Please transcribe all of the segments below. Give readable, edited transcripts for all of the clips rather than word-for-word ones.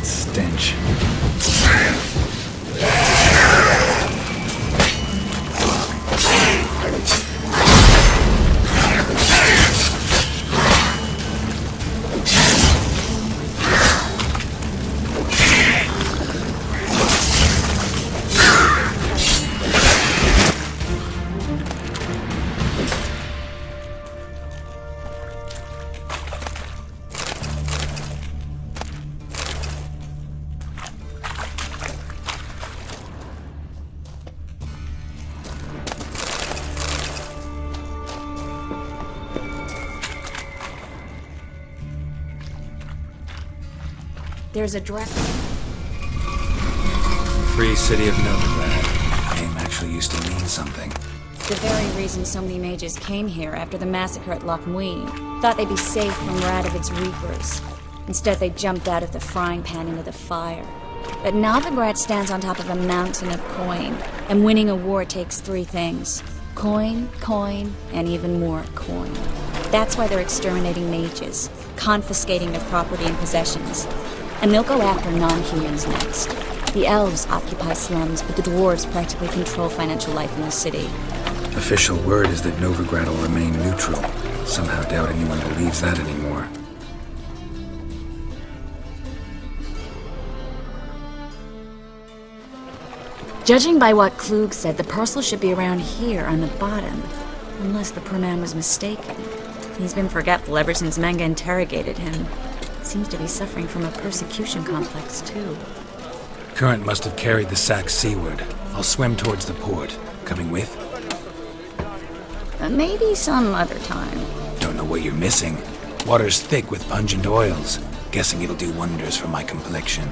stench. There's a direct... Free City of Novigrad. Name actually used to mean something. The very reason so many mages came here after the massacre at Loch Muin. Thought they'd be safe from Radovid's reapers. Instead, they jumped out of the frying pan into the fire. But Novigrad stands on top of a mountain of coin, and winning a war takes three things. Coin, coin, and even more coin. That's why they're exterminating mages, confiscating their property and possessions. And they'll go after non-humans next. The elves occupy slums, but the dwarves practically control financial life in the city. Official word is that Novigrad will remain neutral. Somehow doubt anyone believes that anymore. Judging by what Klug said, the parcel should be around here on the bottom. Unless the poor man was mistaken. He's been forgetful ever since Manga interrogated him. Seems to be suffering from a persecution complex, too. Current must have carried the sack seaward. I'll swim towards the port. Coming with? Maybe some other time. Don't know what you're missing. Water's thick with pungent oils. Guessing it'll do wonders for my complexion.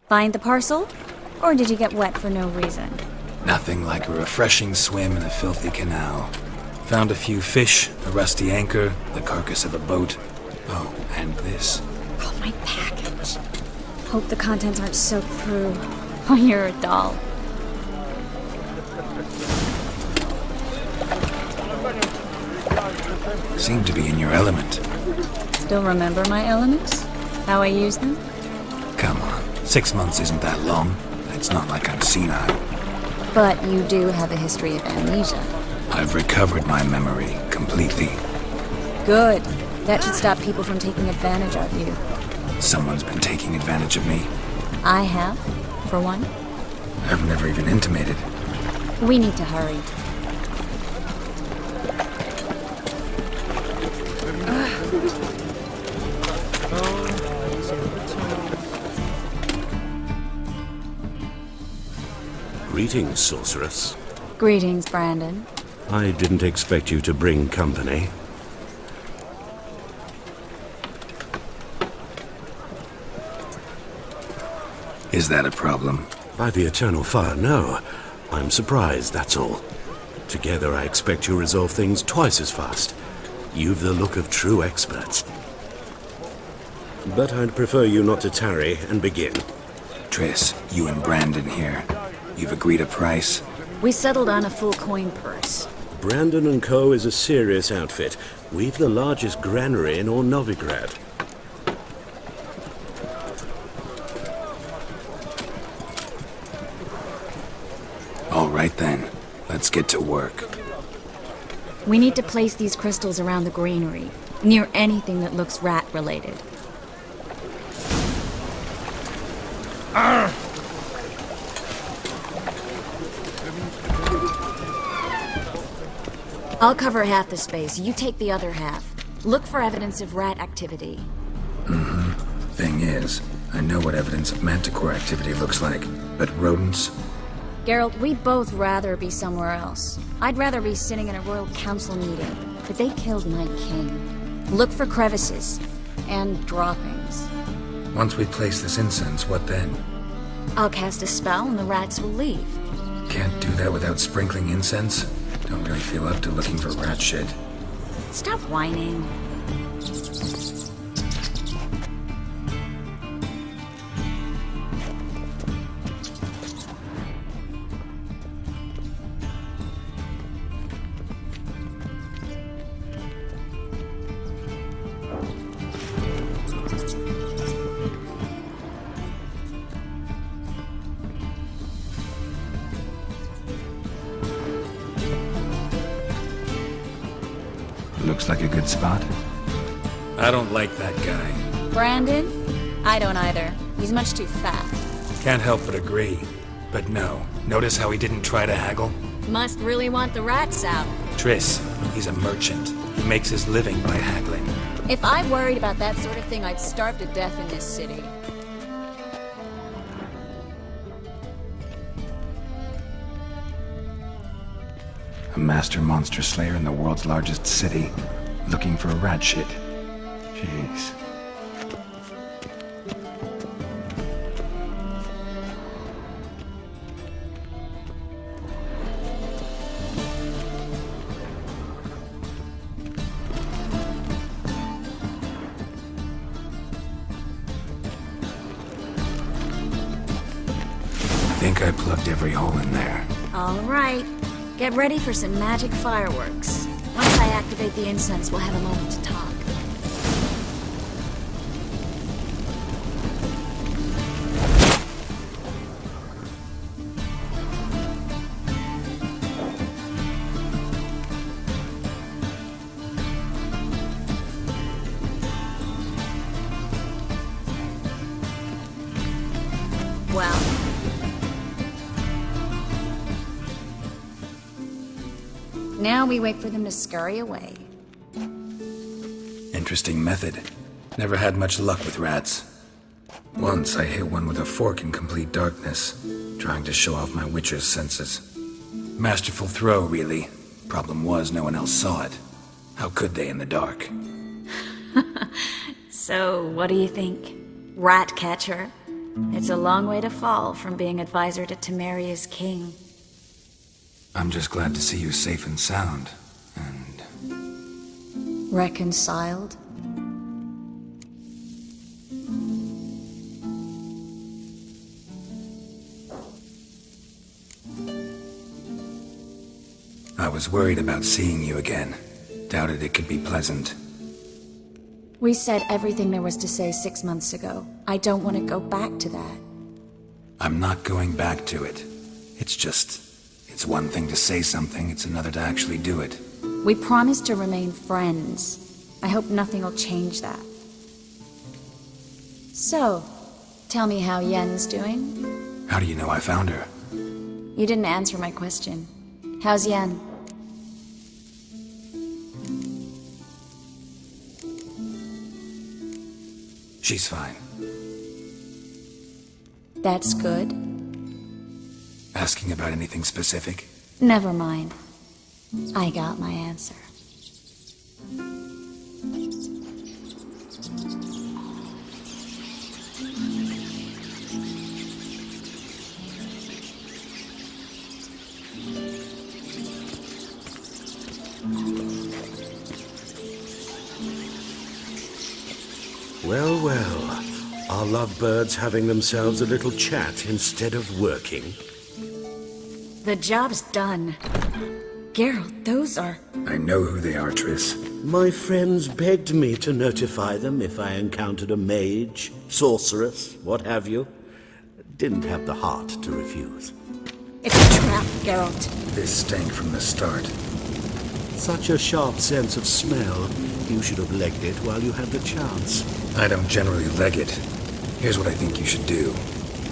Find the parcel? Or did you get wet for no reason? Nothing like a refreshing swim in a filthy canal. Found a few fish, a rusty anchor, the carcass of a boat. Oh, and this. Oh, my package. Hope the contents aren't soaked through. Oh, you're a doll. Seem to be in your element. Still remember my elements? How I use them? Come on, 6 months isn't that long. It's not like I'm senile. But you do have a history of amnesia. I've recovered my memory completely. Good. That should stop people from taking advantage of you. Someone's been taking advantage of me. I have, for one. I've never even intimated. We need to hurry. Greetings, sorceress. Greetings, Brandon. I didn't expect you to bring company. Is that a problem? By the eternal fire, no. I'm surprised, that's all. Together, I expect you resolve things twice as fast. You've the look of true experts. But I'd prefer you not to tarry and begin. Triss, you and Brandon here. You've agreed a price? We settled on a full coin purse. Brandon & Co. is a serious outfit. We've the largest granary in all Novigrad. All right then. Let's get to work. We need to place these crystals around the granary, near anything that looks rat-related. I'll cover half the space, you take the other half. Look for evidence of rat activity. Thing is, I know what evidence of manticore activity looks like, but rodents? Geralt, we'd both rather be somewhere else. I'd rather be sitting in a royal council meeting, but they killed my king. Look for crevices and droppings. Once we place this incense, what then? I'll cast a spell and the rats will leave. Can't do that without sprinkling incense? Don't really feel up to looking for rat shit. Stop whining. Looks like a good spot. I don't like that guy. Brandon? I don't either. He's much too fat. Can't help but agree. But no, notice how he didn't try to haggle? Must really want the rats out. Triss, he's a merchant. He makes his living by haggling. If I worried about that sort of thing, I'd starve to death in this city. A master monster slayer in the world's largest city, looking for rat shit. Jeez. I think I plugged every hole in there. All right. Get ready for some magic fireworks. Once I activate the incense, we'll have a moment to talk. Well, now we wait for them to scurry away. Interesting method. Never had much luck with rats. Once I hit one with a fork in complete darkness, trying to show off my Witcher's senses. Masterful throw, really. Problem was, no one else saw it. How could they in the dark? So, what do you think? Rat catcher? It's a long way to fall from being advisor to Temeria's king. I'm just glad to see you safe and sound. And Reconciled? I was worried about seeing you again. Doubted it could be pleasant. We said everything there was to say 6 months ago. I don't want to go back to that. I'm not going back to it. It's one thing to say something, it's another to actually do it. We promised to remain friends. I hope nothing will change that. So, tell me how Yen's doing? How do you know I found her? You didn't answer my question. How's Yen? She's fine. That's good. Asking about anything specific? Never mind. I got my answer. Well, well. Are lovebirds having themselves a little chat instead of working? The job's done. Geralt, those are... I know who they are, Triss. My friends begged me to notify them if I encountered a mage, sorceress, what have you. Didn't have the heart to refuse. It's a trap, Geralt. This stank from the start. Such a sharp sense of smell. You should have legged it while you had the chance. I don't generally leg it. Here's what I think you should do.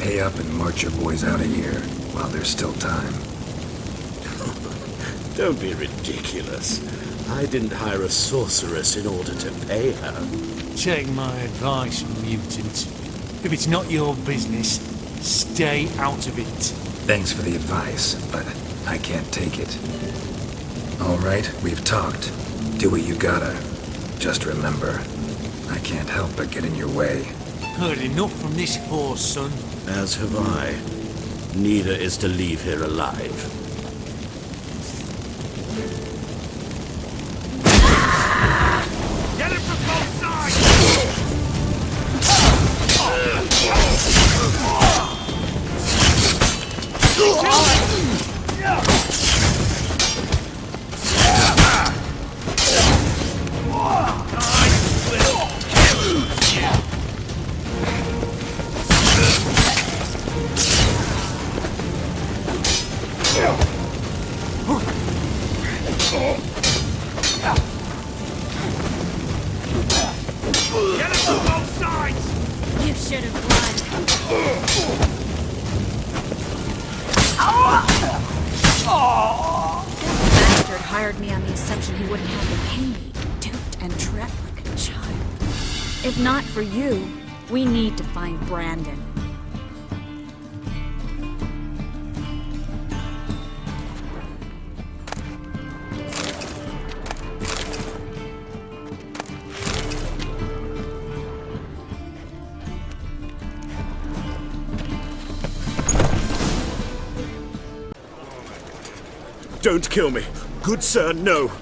Pay up and march your boys out of here while there's still time. Don't be ridiculous. I didn't hire a sorceress in order to pay her. Take my advice, mutant. If it's not your business, stay out of it. Thanks for the advice, but I can't take it. All right, we've talked. Do what you gotta. Just remember, I can't help but get in your way. Heard enough from this horse, son. As have I. Neither is to leave here alive. Get him from both sides! You should have run. Bastard hired me on the assumption he wouldn't have to pay me, duped and trapped like a child. If not for you, we need to find Brandon. Don't kill me. Good sir, no.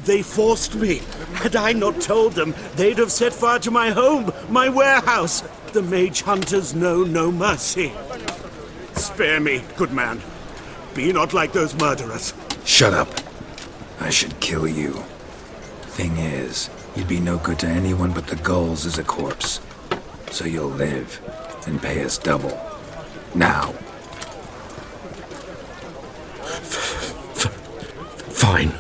They forced me. Had I not told them, they'd have set fire to my home, my warehouse. The mage hunters know no mercy. Spare me, good man. Be not like those murderers. Shut up. I should kill you. Thing is, you'd be no good to anyone but the Gulls as a corpse. So you'll live and pay us double. Now. Fine.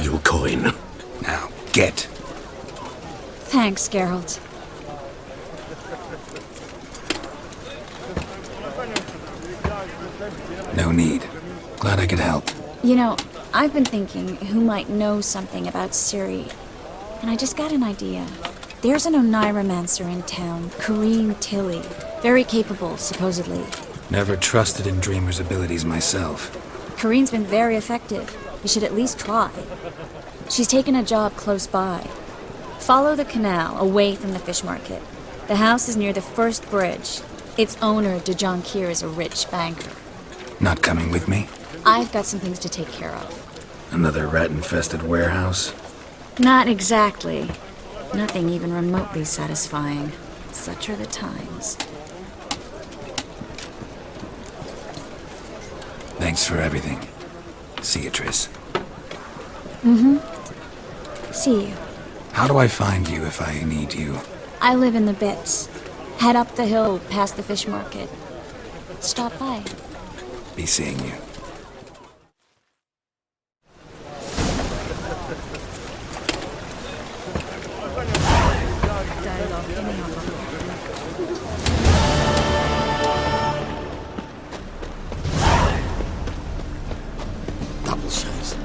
Your coin. Now, get. Thanks, Geralt. No need. Glad I could help. You know, I've been thinking who might know something about Ciri, and I just got an idea. There's an Oneiromancer in town, Corrine Tilly. Very capable, supposedly. Never trusted in Dreamer's abilities myself. Corrine's been very effective. You should at least try. She's taken a job close by. Follow the canal, away from the fish market. The house is near the first bridge. Its owner, Dejon Kier, is a rich banker. Not coming with me? I've got some things to take care of. Another rat-infested warehouse? Not exactly. Nothing even remotely satisfying. Such are the times. Thanks for everything. See you, Triss. See you. How do I find you if I need you? I live in the Bits. Head up the hill past the fish market. Stop by. Be seeing you. Double size.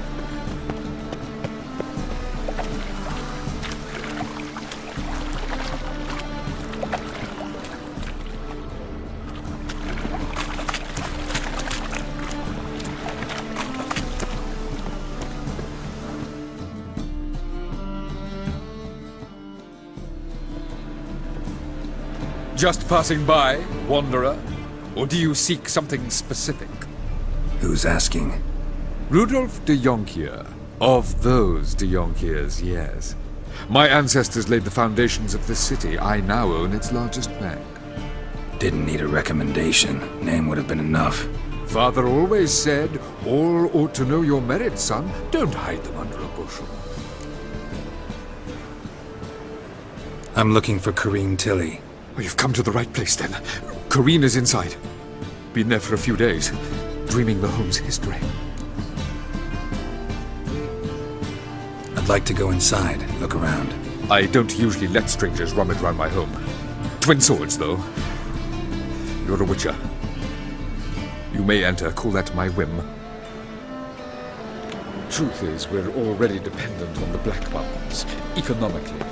Just passing by, wanderer? Or do you seek something specific? Who's asking? Rudolf de Jonkier. Of those de Jonkiers, yes. My ancestors laid the foundations of this city. I now own its largest bank. Didn't need a recommendation. Name would have been enough. Father always said, all ought to know your merits, son. Don't hide them under a bushel. I'm looking for Corrine Tilly. Oh, you've come to the right place, then. Corrine is inside. Been there for a few days, dreaming the home's history. I'd like to go inside, look around. I don't usually let strangers rummage around my home. Twin swords, though. You're a witcher. You may enter, call that my whim. Truth is, we're already dependent on the Black Mountains, economically.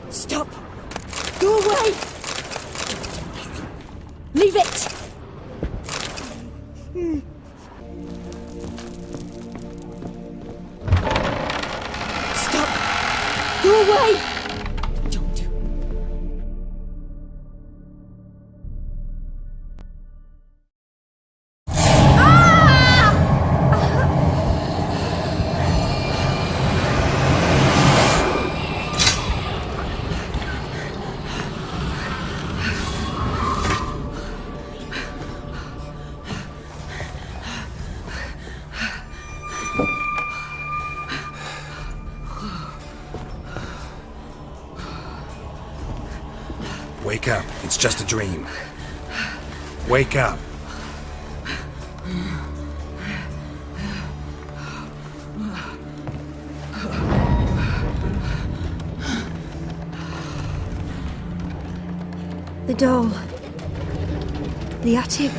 Stop! Go away! Leave it! Stop! Go away! Don't do. Wake up. It's just a dream. Wake up. The doll. The attic.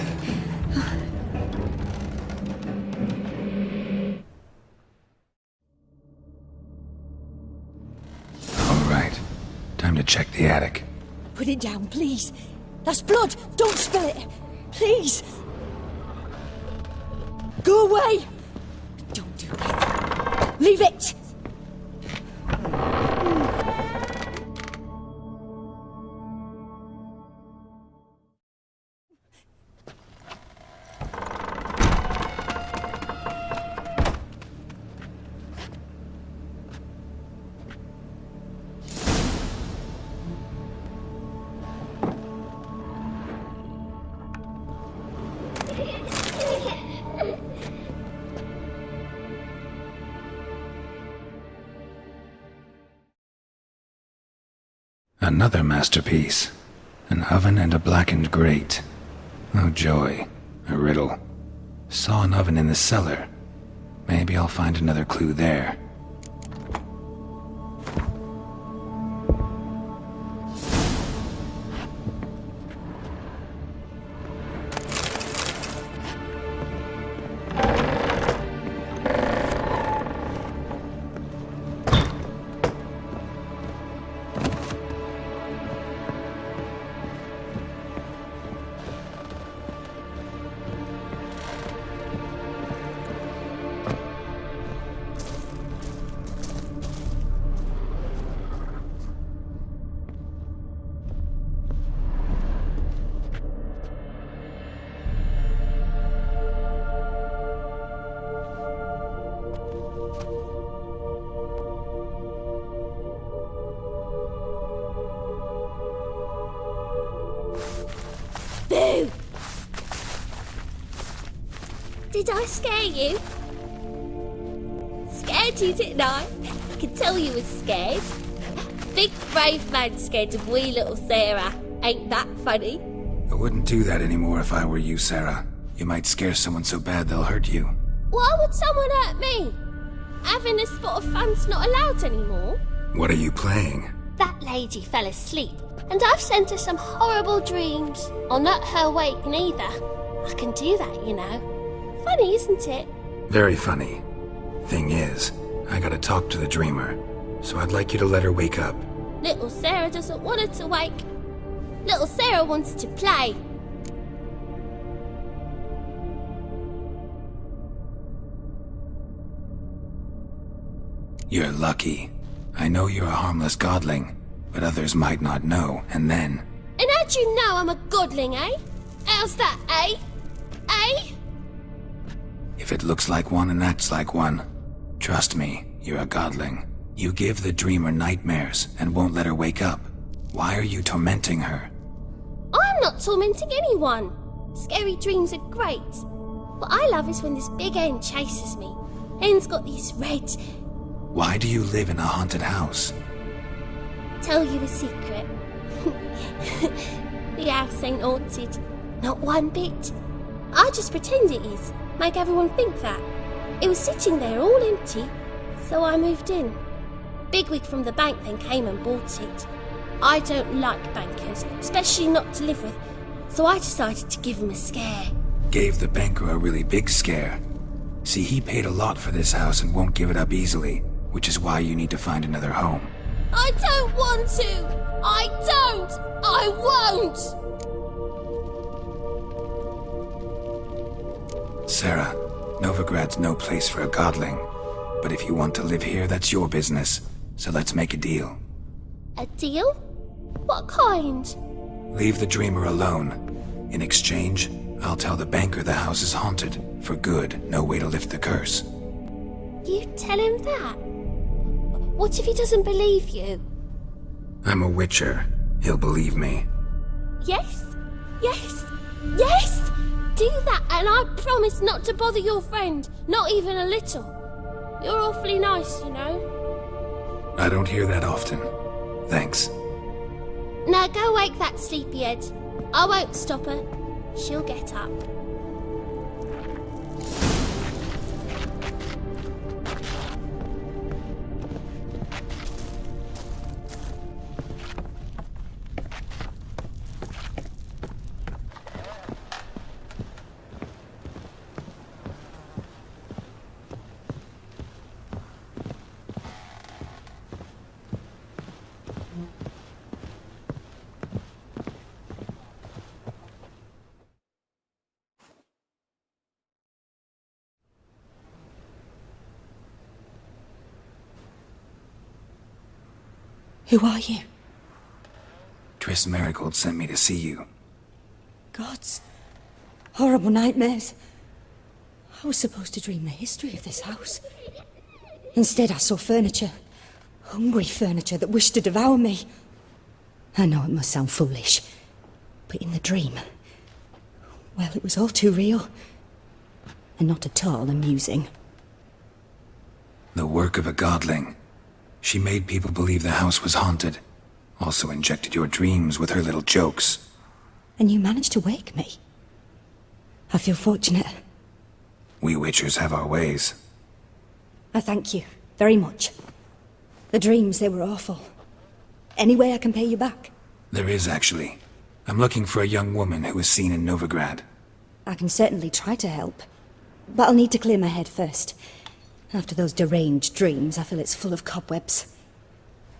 All right. Time to check the attic. Put it down, please. That's blood. Don't spill it. Please. Go away. Don't do that. Leave it. Another masterpiece. An oven and a blackened grate. Oh joy. A riddle. Saw an oven in the cellar. Maybe I'll find another clue there. Boo! Did I scare you? Scared you, didn't I? I can tell you was scared. Big brave man scared of wee little Sarah. Ain't that funny? I wouldn't do that anymore if I were you, Sarah. You might scare someone so bad they'll hurt you. Why would someone hurt me? Having a spot of fun's not allowed anymore. What are you playing? That lady fell asleep, and I've sent her some horrible dreams. I'll not her wake neither. I can do that, you know. Funny, isn't it? Very funny. Thing is, I gotta talk to the dreamer, so I'd like you to let her wake up. Little Sarah doesn't want her to wake. Little Sarah wants to play. You're lucky. I know you're a harmless godling, but others might not know, and then... And how'd you know I'm a godling, eh? How's that, eh? Eh? If it looks like one and acts like one, trust me, you're a godling. You give the dreamer nightmares and won't let her wake up. Why are you tormenting her? I'm not tormenting anyone. Scary dreams are great. What I love is when this big end chases me. End's got these red... Why do you live in a haunted house? Tell you a secret. The house ain't haunted. Not one bit. I just pretend it is. Make everyone think that. It was sitting there all empty, so I moved in. Bigwig from the bank then came and bought it. I don't like bankers, especially not to live with, so I decided to give him a scare. Gave the banker a really big scare. See, he paid a lot for this house and won't give it up easily, which is why you need to find another home. I don't want to! I don't! I won't! Sarah, Novigrad's no place for a godling. But if you want to live here, that's your business. So let's make a deal. A deal? What kind? Leave the dreamer alone. In exchange, I'll tell the banker the house is haunted. For good, no way to lift the curse. You tell him that? What if he doesn't believe you? I'm a witcher. He'll believe me. Yes? Yes? Yes! Do that and I promise not to bother your friend. Not even a little. You're awfully nice, you know. I don't hear that often. Thanks. Now go wake that sleepyhead. I won't stop her. She'll get up. Who are you? Triss Marigold sent me to see you. Gods. Horrible nightmares. I was supposed to dream the history of this house. Instead, I saw furniture. Hungry furniture that wished to devour me. I know it must sound foolish, but in the dream, well, it was all too real. And not at all amusing. The work of a godling. She made people believe the house was haunted. Also injected your dreams with her little jokes. And you managed to wake me. I feel fortunate. We witchers have our ways. I thank you very much. The dreams, they were awful. Any way I can pay you back? There is, actually. I'm looking for a young woman who was seen in Novigrad. I can certainly try to help. But I'll need to clear my head first. After those deranged dreams, I feel it's full of cobwebs.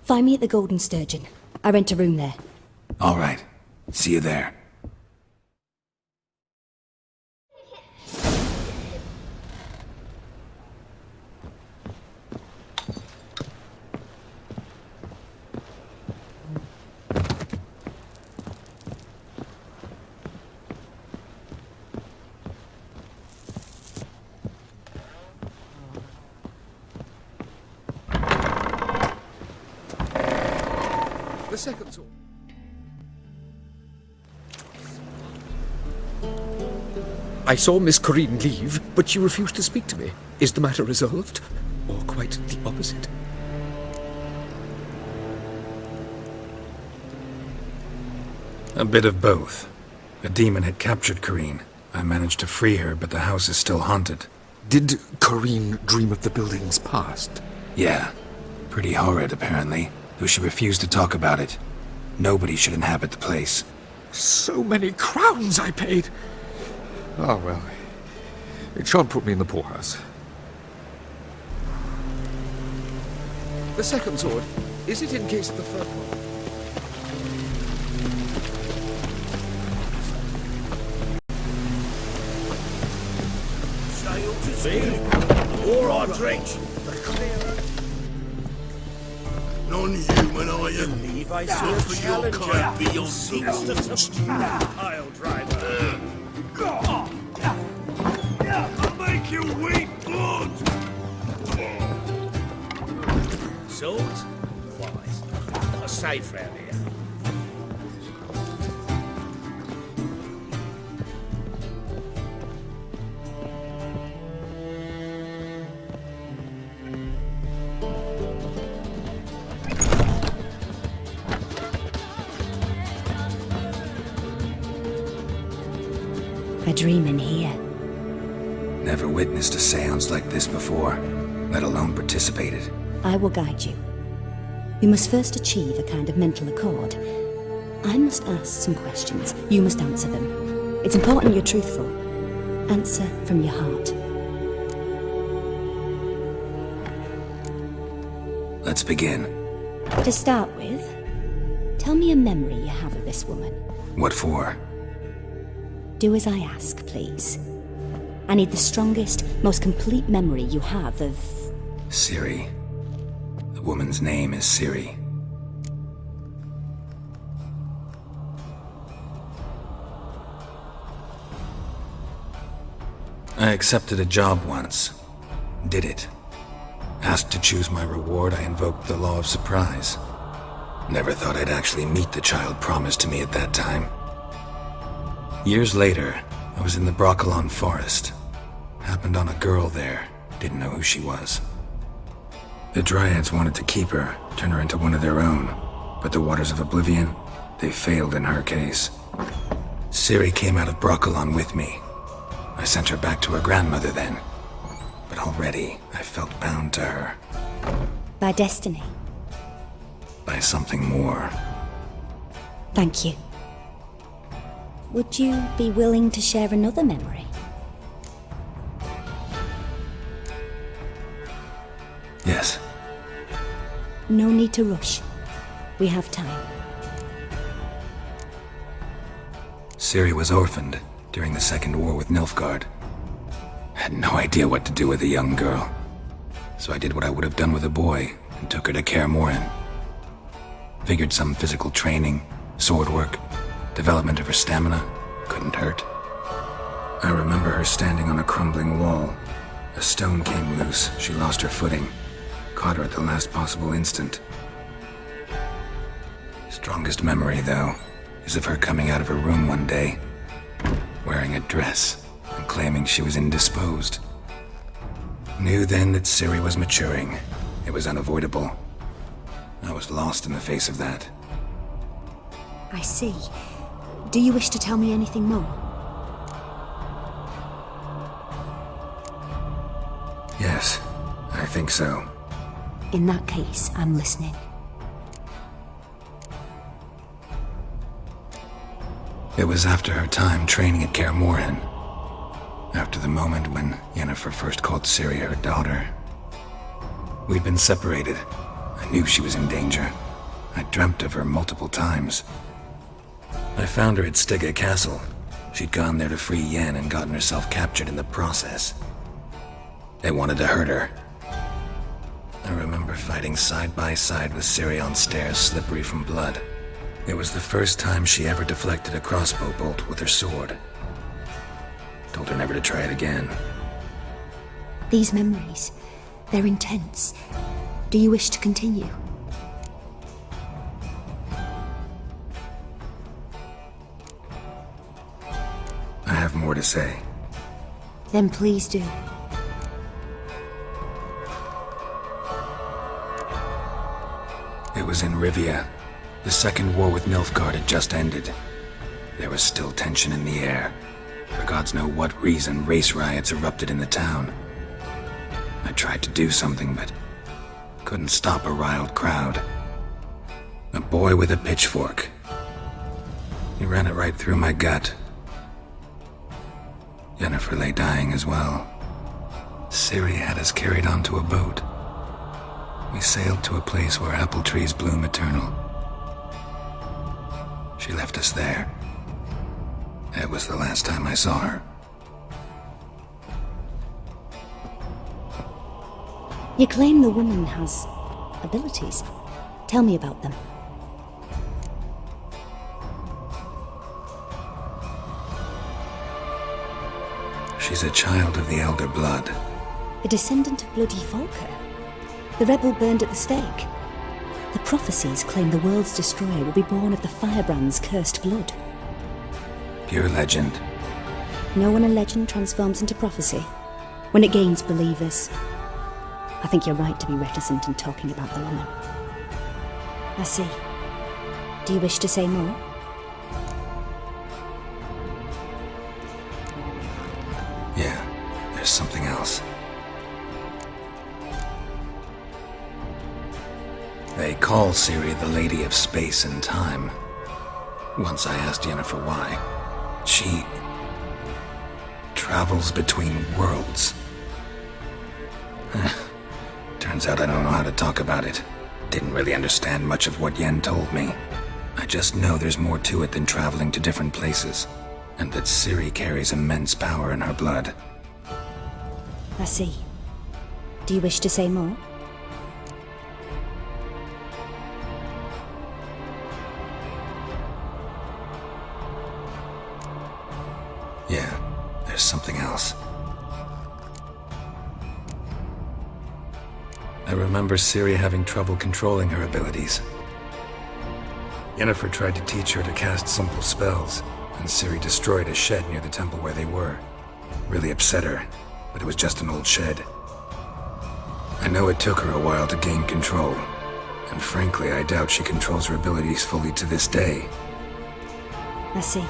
Find me at the Golden Sturgeon. I rent a room there. All right. See you there. The second sword. I saw Miss Corinne leave, but she refused to speak to me. Is the matter resolved? Or quite the opposite? A bit of both. A demon had captured Corinne. I managed to free her, but the house is still haunted. Did Corinne dream of the building's past? Yeah. Pretty horrid, apparently. Though she refused to talk about it. Nobody should inhabit the place. So many crowns I paid! Ah, well. It shan't put me in the poorhouse. The second sword, is it in case of the third one? Sail to sea, or I drink. Non-human, are you? Believe I Good serve for your kind beyond Seeks to pile driver. I'll make you weep blood! swords? Wise. Not safe round here. I dream in here. Never witnessed a seance like this before, let alone participated. I will guide you. We must first achieve a kind of mental accord. I must ask some questions. You must answer them. It's important you're truthful. Answer from your heart. Let's begin. To start with, tell me a memory you have of this woman. What for? Do as I ask, please. I need the strongest, most complete memory you have of... Ciri. The woman's name is Ciri. I accepted a job once. Did it. Asked to choose my reward, I invoked the law of surprise. Never thought I'd actually meet the child promised to me at that time. Years later, I was in the Broccolon forest. Happened on a girl there. Didn't know who she was. The Dryads wanted to keep her, turn her into one of their own. But the Waters of Oblivion, they failed in her case. Ciri came out of Broccolon with me. I sent her back to her grandmother then. But already, I felt bound to her. By destiny. By something more. Thank you. Would you be willing to share another memory? Yes. No need to rush. We have time. Ciri was orphaned during the Second War with Nilfgaard. Had no idea what to do with a young girl. So I did what I would have done with a boy and took her to Kaer Morhen. Figured some physical training, sword work, development of her stamina couldn't hurt. I remember her standing on a crumbling wall. A stone came loose, she lost her footing. Caught her at the last possible instant. Strongest memory, though, is of her coming out of her room one day, wearing a dress and claiming she was indisposed. Knew then that Ciri was maturing. It was unavoidable. I was lost in the face of that. I see. Do you wish to tell me anything more? Yes, I think so. In that case, I'm listening. It was after her time training at Kaer Morhen. After the moment when Yennefer first called Ciri her daughter. We'd been separated. I knew she was in danger. I dreamt of her multiple times. I found her at Stygga Castle. She'd gone there to free Yen and gotten herself captured in the process. They wanted to hurt her. I remember fighting side by side with Ciri on stairs slippery from blood. It was the first time she ever deflected a crossbow bolt with her sword. Told her never to try it again. These memories, they're intense. Do you wish to continue? I have more to say. Then please do. It was in Rivia. The Second War with Nilfgaard had just ended. There was still tension in the air. For gods know what reason, race riots erupted in the town. I tried to do something, but couldn't stop a riled crowd. A boy with a pitchfork. He ran it right through my gut. Yennefer lay dying as well. Ciri had us carried onto a boat. We sailed to a place where apple trees bloom eternal. She left us there. That was the last time I saw her. You claim the woman has abilities. Tell me about them. She's a child of the Elder Blood. A descendant of Bloody Volker. The rebel burned at the stake. The prophecies claim the world's destroyer will be born of the firebrand's cursed blood. Pure legend. Know when a legend transforms into prophecy? When it gains believers. I think you're right to be reticent in talking about the woman. I see. Do you wish to say more? Yeah, there's something else. They call Ciri the Lady of Space and Time. Once I asked Yennefer why. She travels between worlds. Turns out I don't know how to talk about it. Didn't really understand much of what Yen told me. I just know there's more to it than traveling to different places, and that Ciri carries immense power in her blood. I see. Do you wish to say more? Yeah, there's something else. I remember Ciri having trouble controlling her abilities. Yennefer tried to teach her to cast simple spells, and Ciri destroyed a shed near the temple where they were. Really upset her, but it was just an old shed. I know it took her a while to gain control, and frankly, I doubt she controls her abilities fully to this day. I see.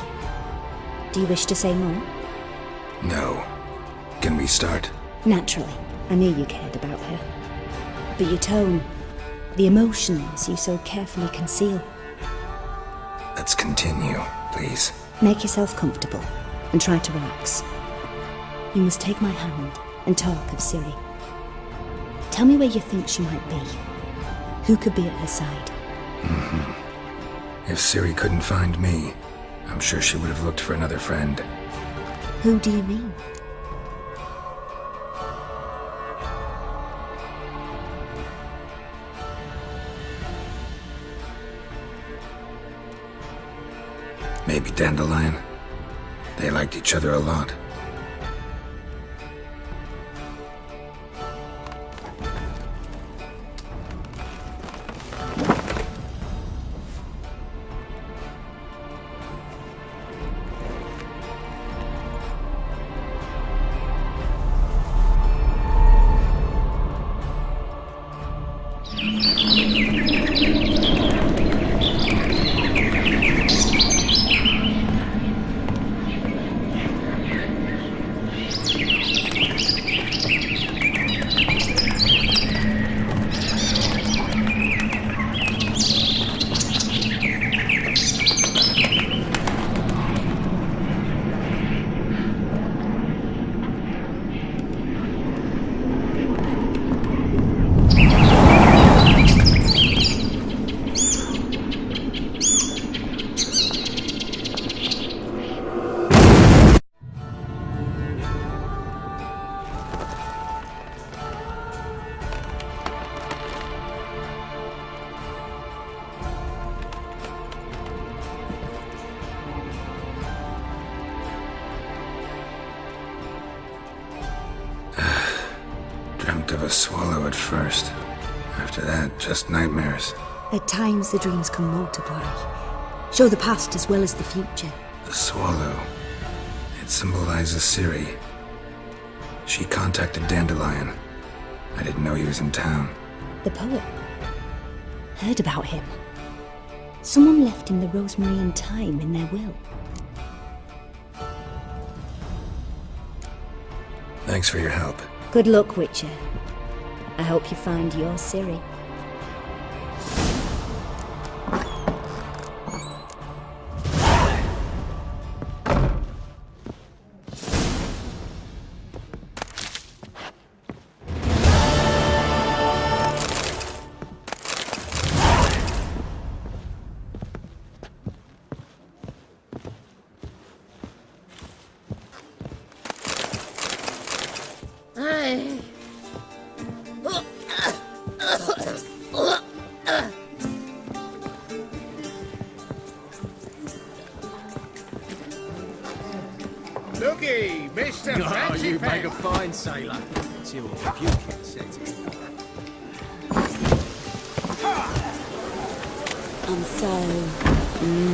Do you wish to say more? No. Can we start? Naturally. I knew you cared about her. But your tone, the emotions you so carefully conceal. Let's continue, please. Make yourself comfortable and try to relax. You must take my hand and talk of Ciri. Tell me where you think she might be. Who could be at her side? If Ciri couldn't find me, I'm sure she would have looked for another friend. Who do you mean? Maybe Dandelion. They liked each other a lot. Dreamt of a swallow at first. After that, just nightmares. At times the dreams can multiply. Show the past as well as the future. The swallow. It symbolizes Ciri. She contacted Dandelion. I didn't know he was in town. The poet. Heard about him. Someone left him the rosemary and thyme in their will. Thanks for your help. Good luck, Witcher. I hope you find your Ciri. Looky, Mr. Oh, Fancy you make a Pants. fine sailor. Till the Buchan sets it. I'm so